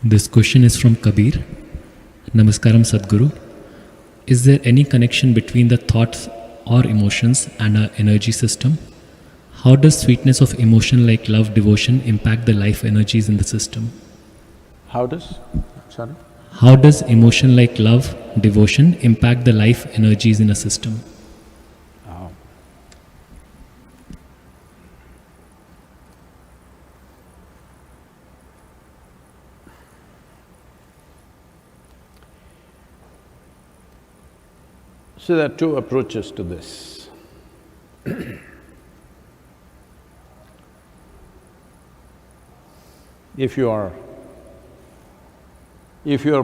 This question is from Kabir. Namaskaram Sadhguru. Is there any connection between the thoughts or emotions and our energy system? How does sweetness of emotion like love, devotion impact the life energies in the system? How does? Sorry? How does emotion like love, devotion impact the life energies in a system? Oh. So there are two approaches to this. If you are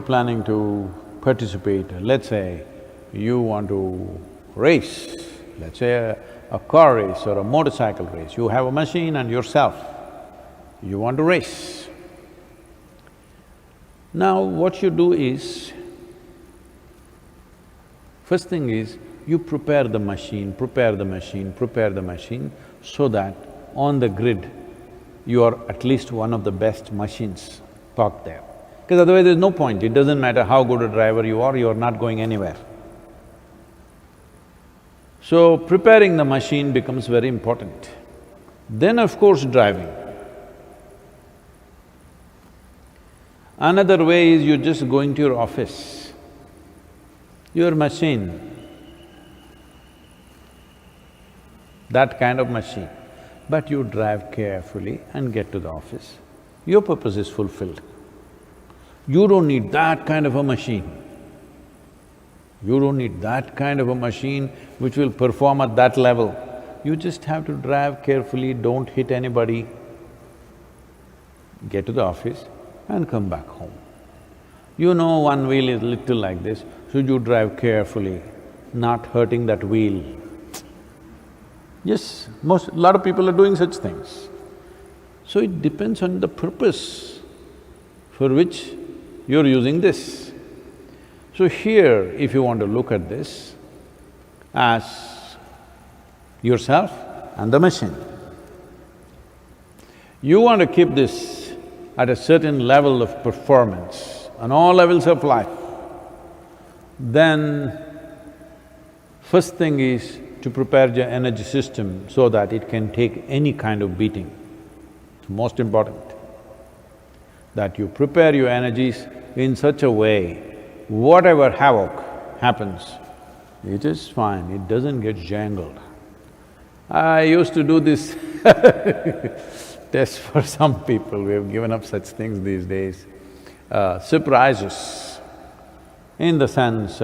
planning to participate, let's say you want to race, let's say a car race or a motorcycle race, you have a machine and yourself, you want to race. Now what you do is, first thing is, you prepare the machine so that on the grid, you are at least one of the best machines parked there. Because otherwise there's no point, it doesn't matter how good a driver you are not going anywhere. So preparing the machine becomes very important. Then of course driving. Another way is you're just going to your office. Your machine, that kind of machine, but you drive carefully and get to the office, your purpose is fulfilled. You don't need that kind of a machine. You don't need that kind of a machine which will perform at that level. You just have to drive carefully, don't hit anybody, get to the office and come back home. You know one wheel is little like this, so you drive carefully, not hurting that wheel. Yes, lot of people are doing such things. So it depends on the purpose for which you're using this. So here, if you want to look at this as yourself and the machine, you want to keep this at a certain level of performance on all levels of life, then first thing is to prepare your energy system so that it can take any kind of beating. It's most important that you prepare your energies in such a way, whatever havoc happens, it is fine, it doesn't get jangled. I used to do this test for some people, we have given up such things these days. Surprises, in the sense,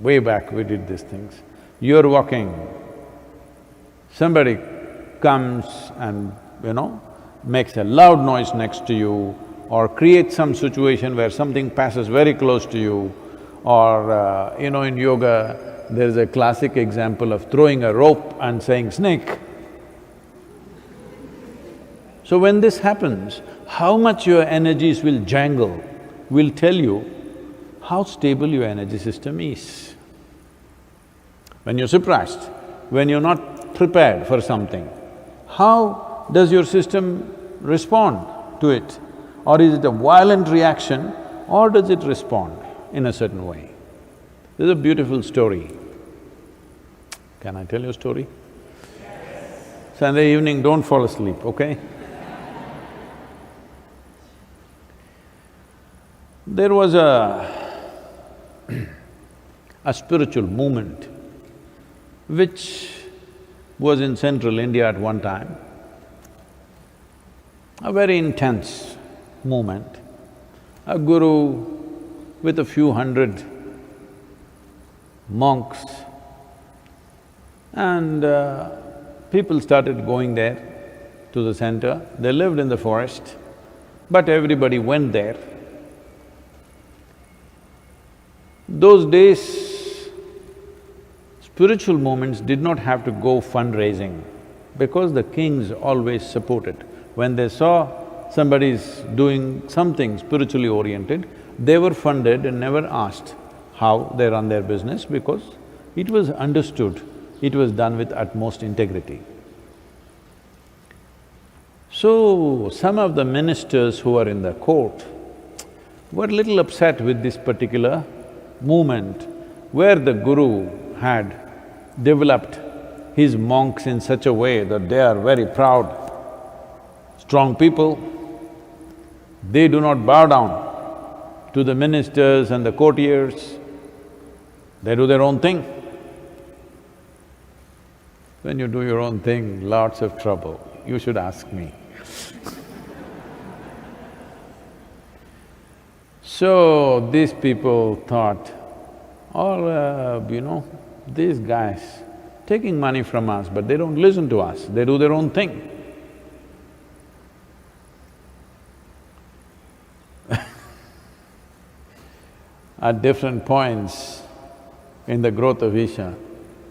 way back we did these things. You're walking, somebody comes and, makes a loud noise next to you, or creates some situation where something passes very close to you, or in yoga, there's a classic example of throwing a rope and saying snake. So when this happens, how much your energies will jangle will tell you how stable your energy system is. When you're surprised, when you're not prepared for something, how does your system respond to it? Or is it a violent reaction, or does it respond in a certain way? There's a beautiful story. Can I tell you a story? Yes. Sunday evening, don't fall asleep, okay? There was a spiritual movement which was in central India at one time, a very intense movement. A guru with a few hundred monks, and people started going there to the center. They lived in the forest, but everybody went there. Those days, spiritual movements did not have to go fundraising because the kings always supported. When they saw somebody's doing something spiritually oriented, they were funded and never asked how they run their business because it was understood, it was done with utmost integrity. So, some of the ministers who were in the court were little upset with this particular movement where the Guru had developed his monks in such a way that they are very proud, strong people. They do not bow down to the ministers and the courtiers, they do their own thing. When you do your own thing, lots of trouble, you should ask me. So, these people thought, these guys taking money from us, but they don't listen to us, they do their own thing. At different points in the growth of Isha,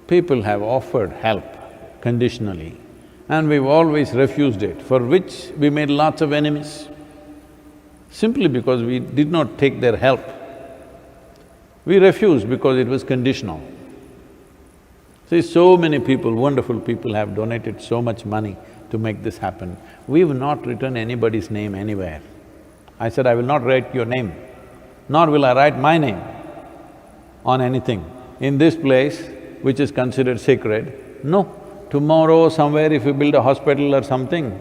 people have offered help conditionally and we've always refused it, for which we made lots of enemies, simply because we did not take their help. We refused because it was conditional. See, so many people, wonderful people have donated so much money to make this happen. We've not written anybody's name anywhere. I said, I will not write your name, nor will I write my name on anything. In this place, which is considered sacred, no. Tomorrow somewhere if you build a hospital or something,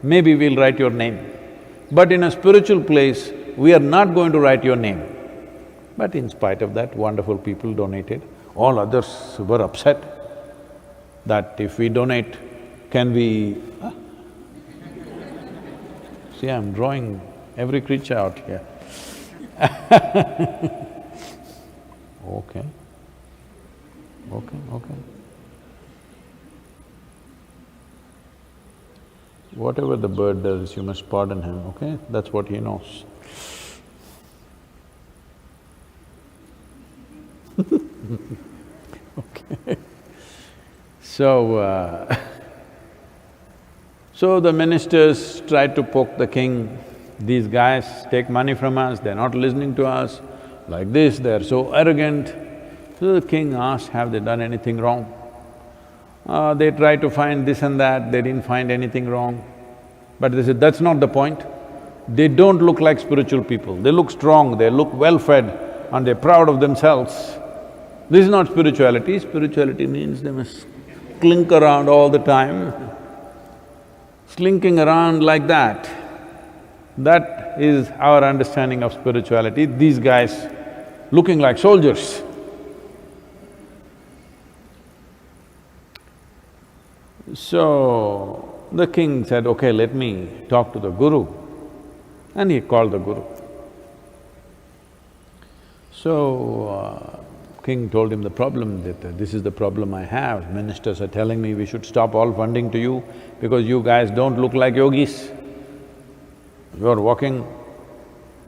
maybe we'll write your name. But in a spiritual place, we are not going to write your name. But in spite of that, wonderful people donated. All others were upset that if we donate, can we… See, I'm drawing every creature out here. Okay, okay. Whatever the bird does, you must pardon him, okay? That's what he knows. Okay. So, so the ministers tried to poke the king, these guys take money from us, they're not listening to us, like this, they're so arrogant. So the king asked, have they done anything wrong? They tried to find this and that, they didn't find anything wrong. But they said, that's not the point. They don't look like spiritual people, they look strong, they look well-fed and they're proud of themselves. This is not spirituality. Spirituality means they must clink around all the time, slinking around like that. That is our understanding of spirituality. These guys looking like soldiers. So, the king said, okay, let me talk to the Guru. And he called the Guru. So, king told him the problem, that this is the problem I have. Ministers are telling me we should stop all funding to you because you guys don't look like yogis. You're walking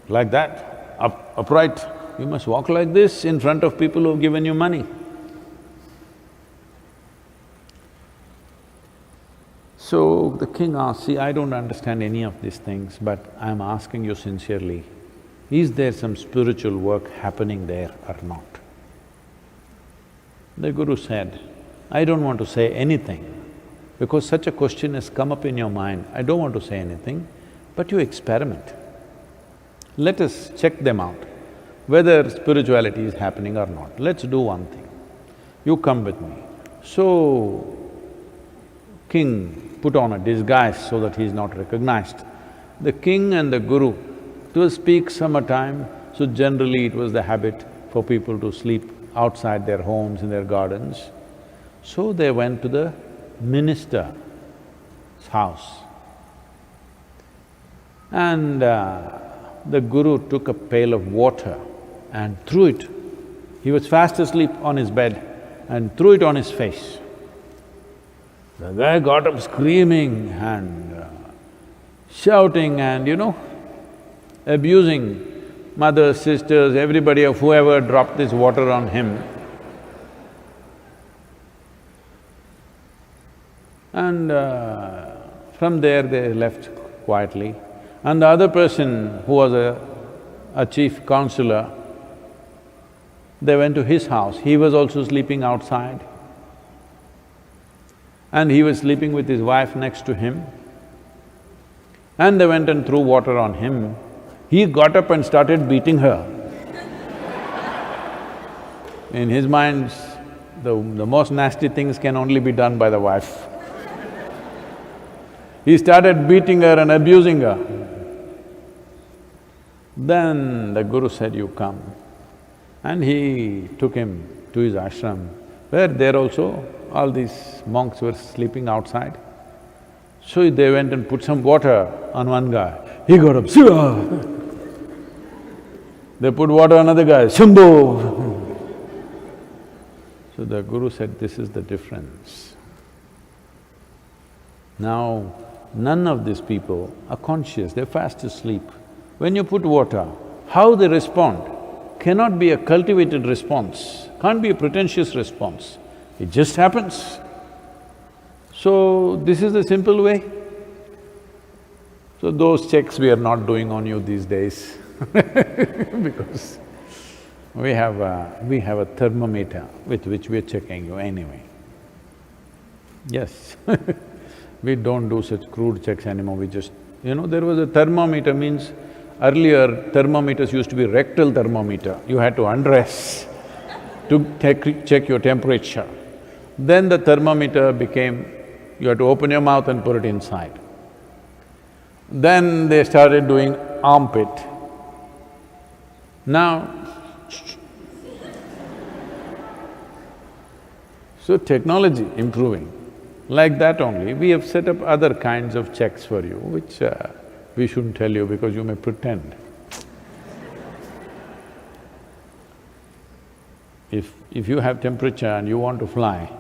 like that, upright. You must walk like this in front of people who've given you money. So the king asked, see, I don't understand any of these things, but I'm asking you sincerely, is there some spiritual work happening there or not? The Guru said, I don't want to say anything, because such a question has come up in your mind, I don't want to say anything, but you experiment. Let us check them out, whether spirituality is happening or not. Let's do one thing, you come with me. So, king put on a disguise so that he is not recognized. The king and the Guru, it was peak summertime, so generally it was the habit for people to sleep outside their homes, in their gardens. So they went to the minister's house. And the Guru took a pail of water and threw it. He was fast asleep on his bed and threw it on his face. The guy got up screaming and shouting and abusing mothers, sisters, everybody of whoever dropped this water on him. And from there they left quietly. And the other person who was a chief counselor, they went to his house. He was also sleeping outside. And he was sleeping with his wife next to him. And they went and threw water on him. He got up and started beating her. In his mind, the most nasty things can only be done by the wife. He started beating her and abusing her. Then the Guru said, "You come." And he took him to his ashram, where there also all these monks were sleeping outside. So they went and put some water on one guy. He got up, "Shiva!" They put water on another guy, "Shambho!" So the Guru said, this is the difference. Now, none of these people are conscious, they're fast asleep. When you put water, how they respond cannot be a cultivated response, can't be a pretentious response. It just happens. So, this is the simple way. So those checks we are not doing on you these days because we have a thermometer with which we're checking you anyway. Yes we don't do such crude checks anymore, we just… there was a thermometer means, earlier thermometers used to be rectal thermometer, you had to undress to check your temperature. Then the thermometer became, you had to open your mouth and put it inside. Then they started doing armpit. Now, so technology improving. Like that only, we have set up other kinds of checks for you, which we shouldn't tell you because you may pretend. If you have temperature and you want to fly,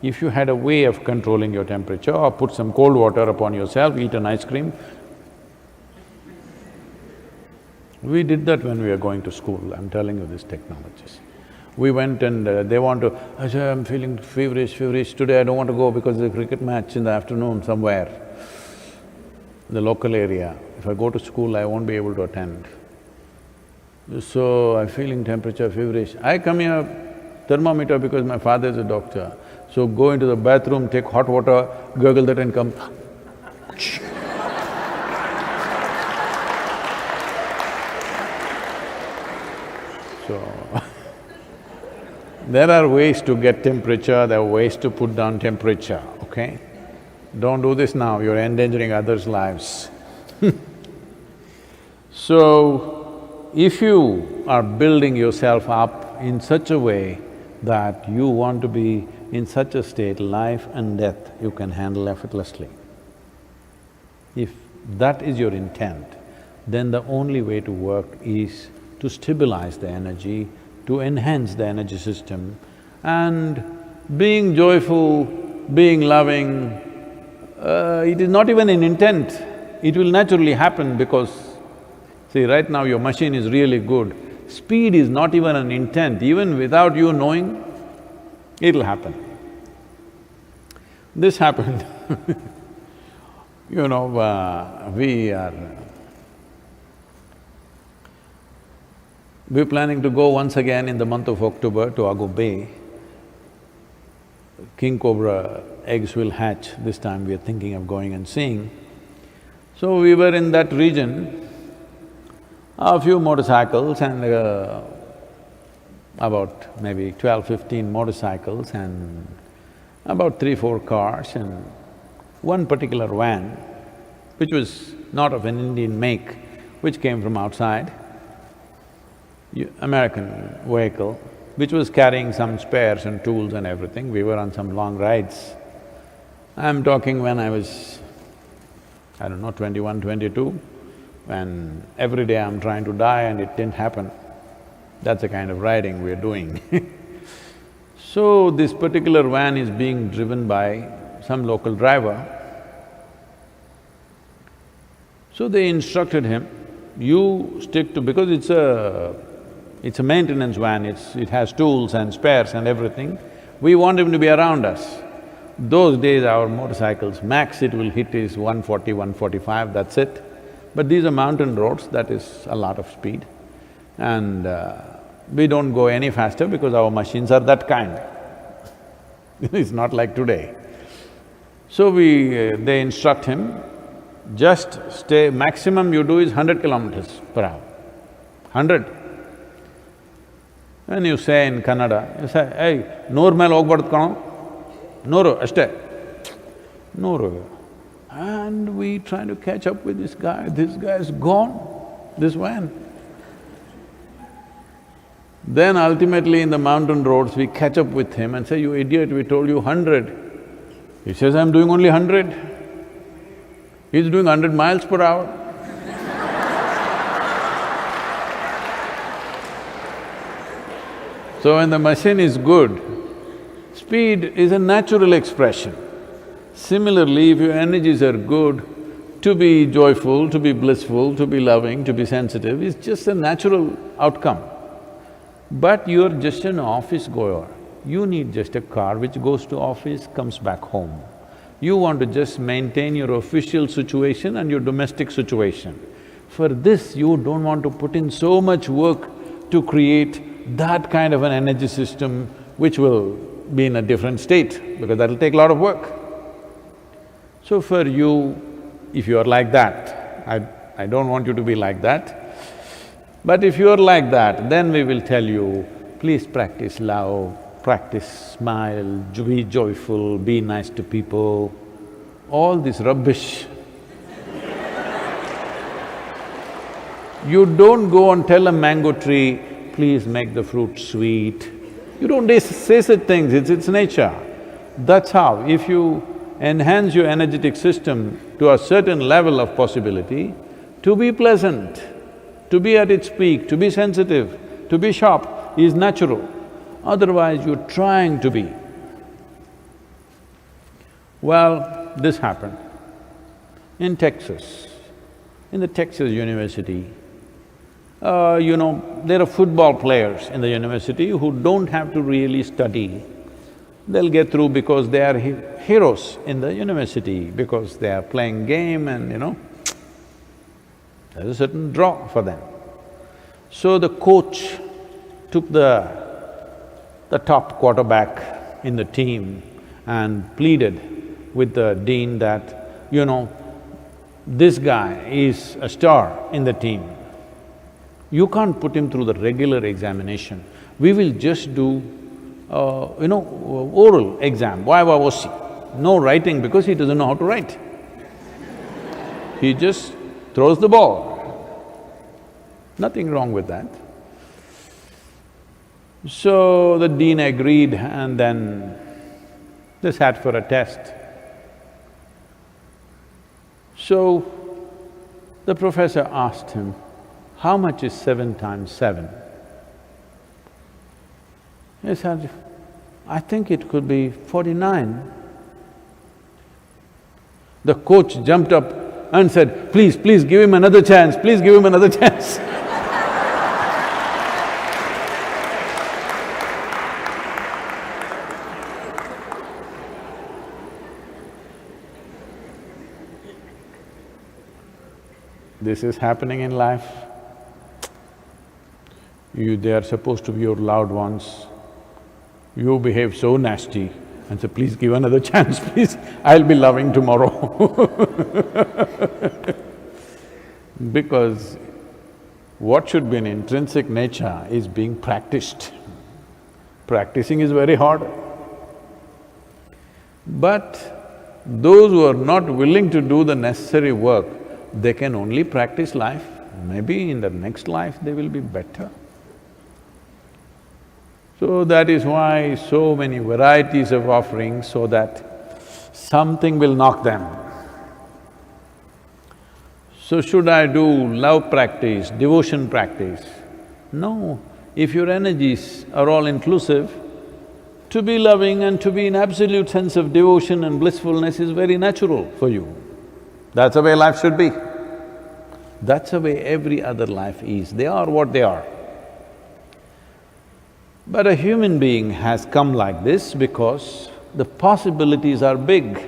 if you had a way of controlling your temperature or put some cold water upon yourself, eat an ice cream. We did that when we were going to school, I'm telling you these technologies. We went and they want to… I said, "I'm feeling feverish, today I don't want to go because there's a cricket match in the afternoon somewhere, the local area. If I go to school, I won't be able to attend. So, I'm feeling temperature, feverish. I come here, thermometer because my father is a doctor. So go into the bathroom, take hot water, gurgle that and come So there are ways to get temperature, there are ways to put down temperature, okay? Don't do this now, you're endangering others' lives So, if you are building yourself up in such a way that you want to be in such a state, life and death you can handle effortlessly. If that is your intent, then the only way to work is to stabilize the energy, to enhance the energy system, and being joyful, being loving, it is not even an intent, it will naturally happen because, see, right now your machine is really good. Speed is not even an intent, even without you knowing, it'll happen. This happened we're planning to go once again in the month of October to Aggo Bay. King cobra eggs will hatch, this time we are thinking of going and seeing. So we were in that region, a few motorcycles and about maybe 12-15 motorcycles and about 3-4 cars and one particular van, which was not of an Indian make, which came from outside, American vehicle, which was carrying some spares and tools and everything. We were on some long rides. I'm talking when I was, I don't know, 21, 22, when every day I'm trying to die and it didn't happen. That's the kind of riding we're doing So, this particular van is being driven by some local driver. So they instructed him, you stick to… because it's a maintenance van, it has tools and spares and everything, we want him to be around us. Those days our motorcycles, max it will hit is 140, 145, that's it. But these are mountain roads, that is a lot of speed. And we don't go any faster because our machines are that kind it's not like today. So they instruct him, Just stay… maximum you do is 100 kilometers per hour. 100. When you say in Kannada, you say, hey, noor mele hogbard kano, nooru, ashte, nooru. And we try to catch up with this guy's gone, this van. Then ultimately in the mountain roads, we catch up with him and say, you idiot, we told you 100. He says, I'm doing only 100. He's doing 100 miles per hour. So when the machine is good, speed is a natural expression. Similarly, if your energies are good, to be joyful, to be blissful, to be loving, to be sensitive is just a natural outcome. But you're just an office goer. You need just a car which goes to office, comes back home. You want to just maintain your official situation and your domestic situation. For this, you don't want to put in so much work to create that kind of an energy system which will be in a different state, because that'll take a lot of work. So for you, if you are like that, I don't want you to be like that, but if you are like that, then we will tell you, please practice love, practice smile, be joyful, be nice to people, all this rubbish. You don't go and tell a mango tree, please make the fruit sweet. You don't say such things, it's nature. That's how, if you enhance your energetic system to a certain level of possibility, to be pleasant, to be at its peak, to be sensitive, to be sharp is natural. Otherwise, you're trying to be. Well, this happened in Texas, in the Texas University. There are football players in the university who don't have to really study. They'll get through because they are heroes in the university, because they are playing game and there's a certain draw for them. So the coach took the top quarterback in the team and pleaded with the dean that, this guy is a star in the team. You can't put him through the regular examination. We will just do, oral exam, YYOC. No writing because he doesn't know how to write. He just throws the ball. Nothing wrong with that. So the dean agreed and then they sat for a test. So the professor asked him, how much is 7 times 7? He said, I think it could be 49. The coach jumped up and said, please give him another chance, please give him another chance. This is happening in life. They are supposed to be your loved ones. You behave so nasty and say, please give another chance, please, I'll be loving tomorrow. Because what should be an intrinsic nature is being practiced. Practicing is very hard. But those who are not willing to do the necessary work, they can only practice life. Maybe in the next life they will be better. So that is why so many varieties of offerings, so that something will knock them. So should I do love practice, devotion practice? No. If your energies are all inclusive, to be loving and to be in absolute sense of devotion and blissfulness is very natural for you. That's the way life should be. That's the way every other life is. They are what they are. But a human being has come like this because the possibilities are big.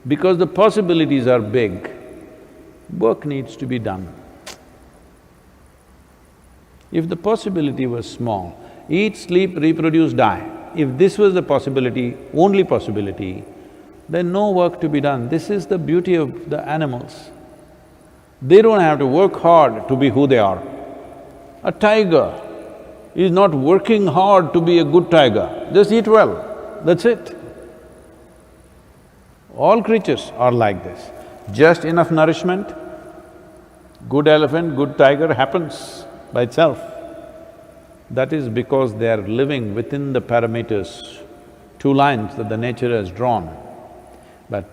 Because the possibilities are big, work needs to be done. If the possibility was small, eat, sleep, reproduce, die, if this was the possibility, only possibility, There's no work to be done. This is the beauty of the animals. They don't have to work hard to be who they are. A tiger is not working hard to be a good tiger, just eat well, that's it. All creatures are like this. Just enough nourishment, good elephant, good tiger happens by itself. That is because they are living within the parameters, two lines that the nature has drawn. But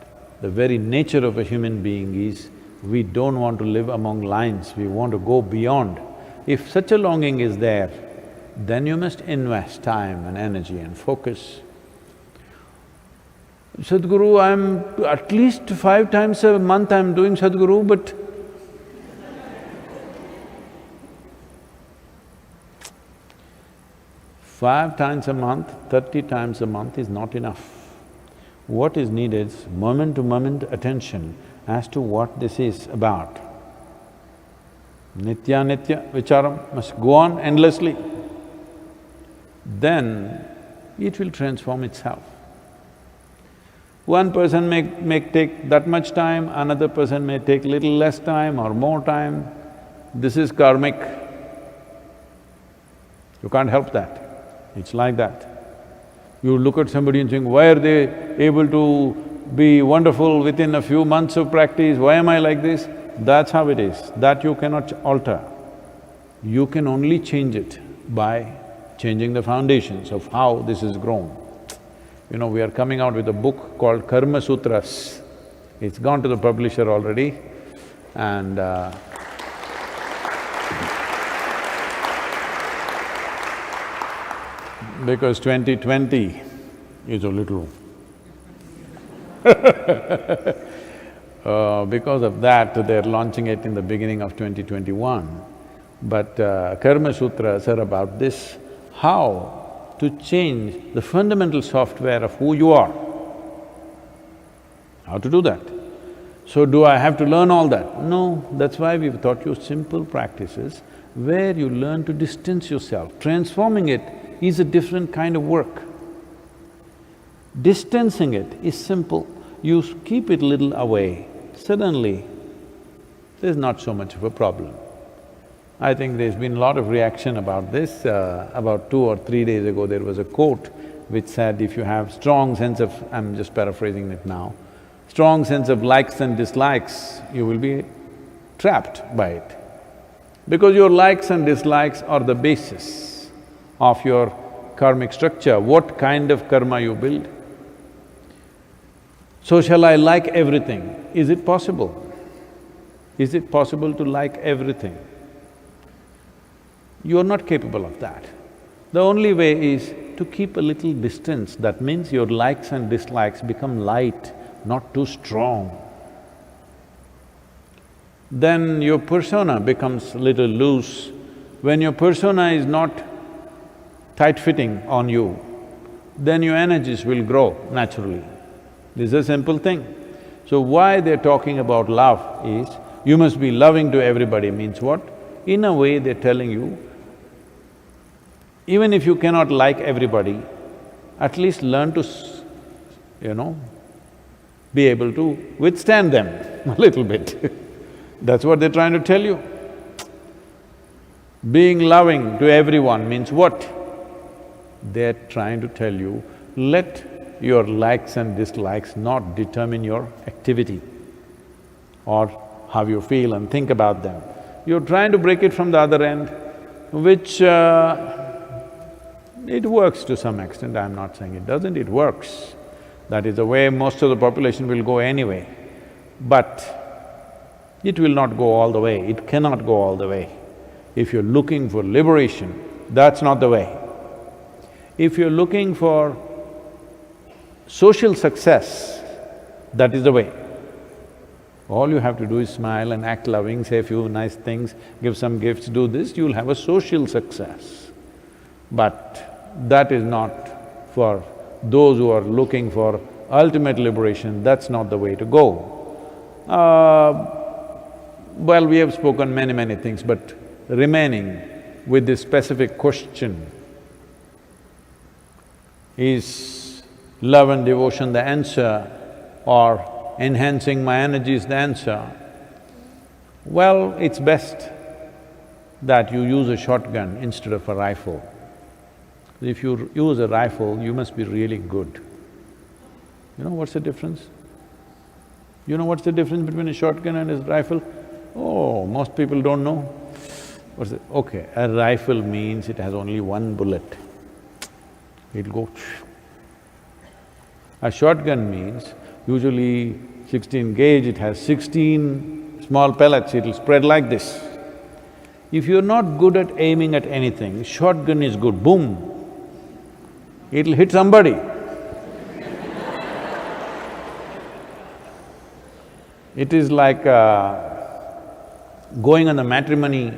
the very nature of a human being is, we don't want to live among lines, we want to go beyond. If such a longing is there, then you must invest time and energy and focus. Sadhguru, I'm… at least 5 times a month I'm doing Sadhguru, but five times a month, 30 times a month is not enough. What is needed is moment-to-moment attention as to what this is about. Nitya vicharam must go on endlessly. Then it will transform itself. One person may take that much time, another person may take little less time or more time. This is karmic. You can't help that. It's like that. You look at somebody and think, why are they able to be wonderful within a few months of practice? Why am I like this? That's how it is. That you cannot alter. You can only change it by changing the foundations of how this is grown. You know, we are coming out with a book called Karma Sutras. It's gone to the publisher already and because 2020 is a little because of that, they're launching it in the beginning of 2021. But Karma Sutras are about this, how to change the fundamental software of who you are. How to do that? So do I have to learn all that? No, that's why we've taught you simple practices where you learn to distance yourself. Transforming it is a different kind of work. Distancing it is simple. You keep it little away, suddenly there's not so much of a problem. I think there's been a lot of reaction about this. About 2 or 3 days ago, there was a quote which said, if you have strong sense of… I'm just paraphrasing it now, strong sense of likes and dislikes, you will be trapped by it. Because your likes and dislikes are the basis of your karmic structure, what kind of karma you build. So shall I like everything? Is it possible? Is it possible to like everything? You are not capable of that. The only way is to keep a little distance, that means your likes and dislikes become light, not too strong. Then your persona becomes little loose. When your persona is not tight-fitting on you, then your energies will grow naturally. This is a simple thing. So why they're talking about love is, you must be loving to everybody means what? In a way they're telling you, even if you cannot like everybody, at least learn to, be able to withstand them a little bit. That's what they're trying to tell you. Being loving to everyone means what? They're trying to tell you, let your likes and dislikes not determine your activity or how you feel and think about them. You're trying to break it from the other end, which it works to some extent, I'm not saying it doesn't, it works. That is the way most of the population will go anyway. But it will not go all the way, it cannot go all the way. If you're looking for liberation, that's not the way. If you're looking for social success, that is the way. All you have to do is smile and act loving, say a few nice things, give some gifts, do this, you'll have a social success. But that is not for those who are looking for ultimate liberation, that's not the way to go. Well, we have spoken many things, but remaining with this specific question, is love and devotion the answer? or enhancing my energy is the answer, well, it's best that you use a shotgun instead of a rifle. If you use a rifle, you must be really good. You know what's the difference? You know what's the difference between a shotgun and a rifle? Oh, most people don't know. What's it? Okay, a rifle means it has only one bullet. It'll go. A shotgun means usually 16 gauge, it has 16 small pellets, it'll spread like this. If you're not good at aiming at anything, shotgun is good, boom, it'll hit somebody. It is like going on the matrimony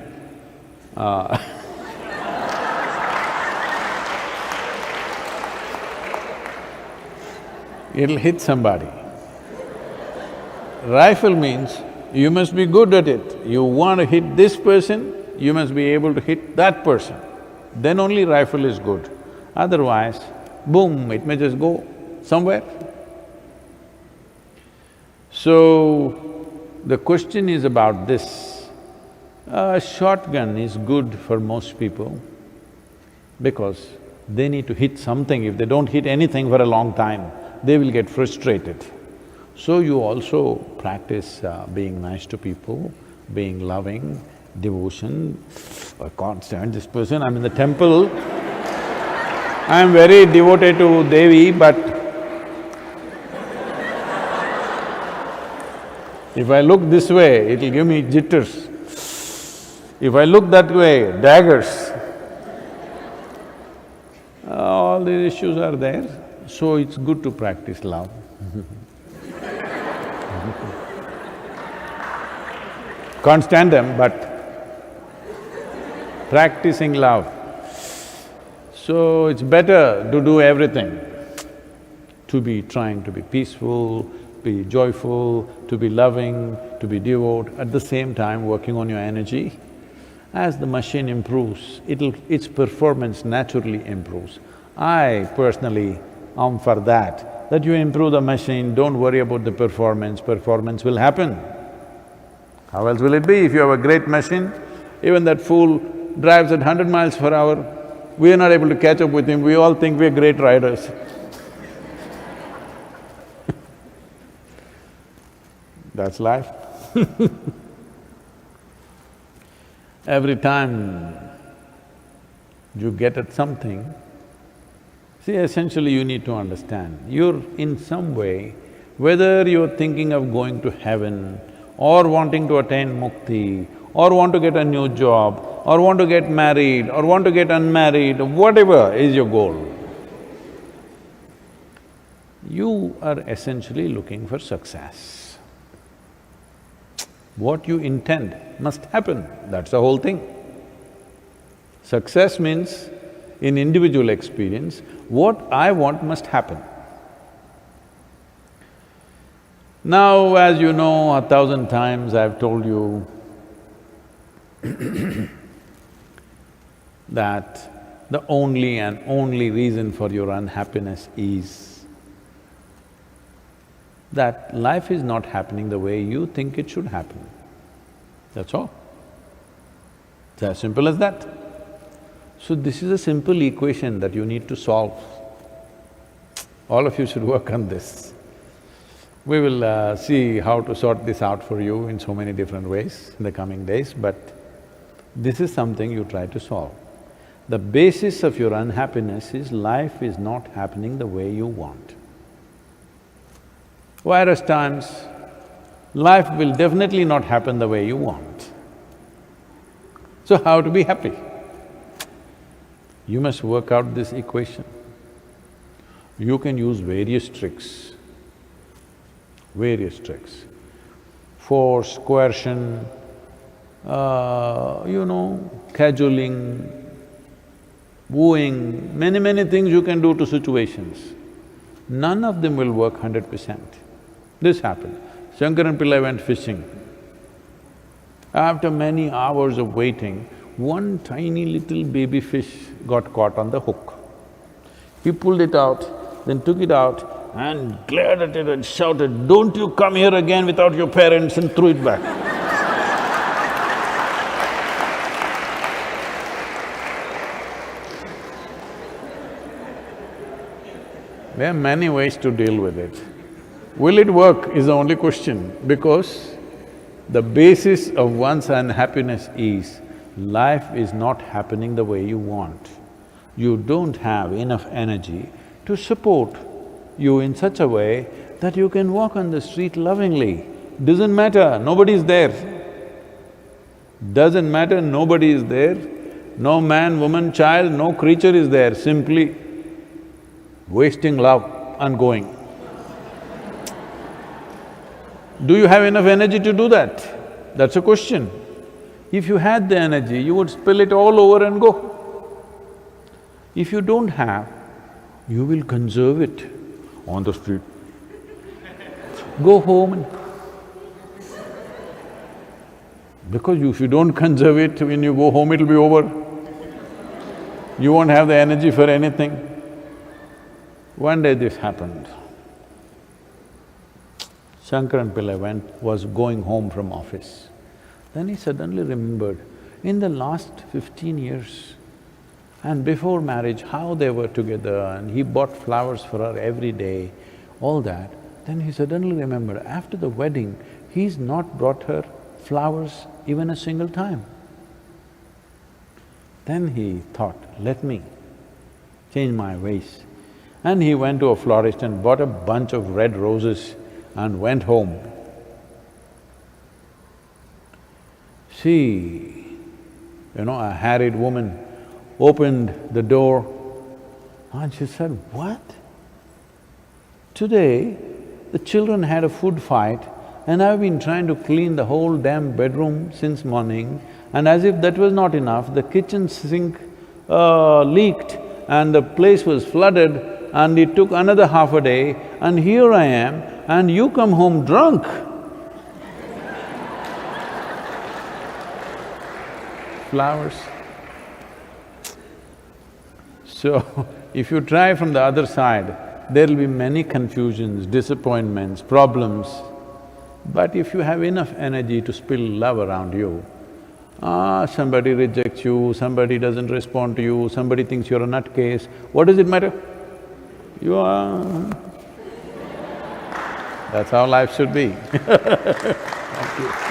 it'll hit somebody. Rifle means you must be good at it. You want to hit this person, you must be able to hit that person. Then only rifle is good. Otherwise, boom, it may just go somewhere. So, the question is about this. A shotgun is good for most people because they need to hit something. If they don't hit anything for a long time, they will get frustrated. So you also practice being nice to people, being loving, devotion. I can't stand this person, I'm in the temple. I'm very devoted to Devi, but if I look this way, it'll give me jitters. If I look that way, daggers. All these issues are there, so it's good to practice love. Can't stand them, but practicing love. So it's better to do everything, to be trying to be peaceful, be joyful, to be loving, to be devout, at the same time working on your energy. As the machine improves, its performance naturally improves. I personally am for that you improve the machine, don't worry about the performance will happen. How else will it be if you have a great machine? Even that fool drives at 100 miles per hour, we are not able to catch up with him, we all think we're great riders. That's life. Every time you get at something, see, essentially you need to understand, you're in some way, whether you're thinking of going to heaven or wanting to attain mukti, or want to get a new job, or want to get married, or want to get unmarried, whatever is your goal, you are essentially looking for success. What you intend must happen, that's the whole thing. Success means, in individual experience, what I want must happen. Now, as you know, 1,000 times I've told you that the only and only reason for your unhappiness is that life is not happening the way you think it should happen. That's all. It's as simple as that. So this is a simple equation that you need to solve. All of you should work on this. We will see how to sort this out for you in so many different ways in the coming days, but this is something you try to solve. The basis of your unhappiness is life is not happening the way you want. Whereas times, life will definitely not happen the way you want. So how to be happy? You must work out this equation. You can use various tricks. Force, coercion, cajoling, wooing, many things you can do to situations. None of them will work 100%. This happened. Shankaran Pillai went fishing. After many hours of waiting, one tiny little baby fish got caught on the hook. He pulled it out, then took it out and glared at it and shouted, "Don't you come here again without your parents," and threw it back. There are many ways to deal with it. Will it work is the only question, because the basis of one's unhappiness is life is not happening the way you want. You don't have enough energy to support you in such a way that you can walk on the street lovingly. Doesn't matter, nobody is there. Doesn't matter, nobody is there. No man, woman, child, no creature is there, simply wasting love and going. Do you have enough energy to do that? That's a question. If you had the energy, you would spill it all over and go. If you don't have, you will conserve it on the street. Go home and… Because if you don't conserve it, when you go home, it'll be over. You won't have the energy for anything. One day this happened. Shankaran Pillai was going home from office. Then he suddenly remembered, in the last 15 years and before marriage, how they were together, and he bought flowers for her every day, all that. Then he suddenly remembered, after the wedding, he's not brought her flowers even a single time. Then he thought, let me change my ways. And he went to a florist and bought a bunch of red roses and went home. See, a harried woman opened the door and she said, "What? Today, the children had a food fight and I've been trying to clean the whole damn bedroom since morning, and as if that was not enough, the kitchen sink leaked and the place was flooded and it took another half a day, and here I am and you come home drunk." Flowers. So, if you try from the other side, there'll be many confusions, disappointments, problems. But if you have enough energy to spill love around you, somebody rejects you, somebody doesn't respond to you, somebody thinks you're a nutcase, what does it matter? You are… That's how life should be. Thank you.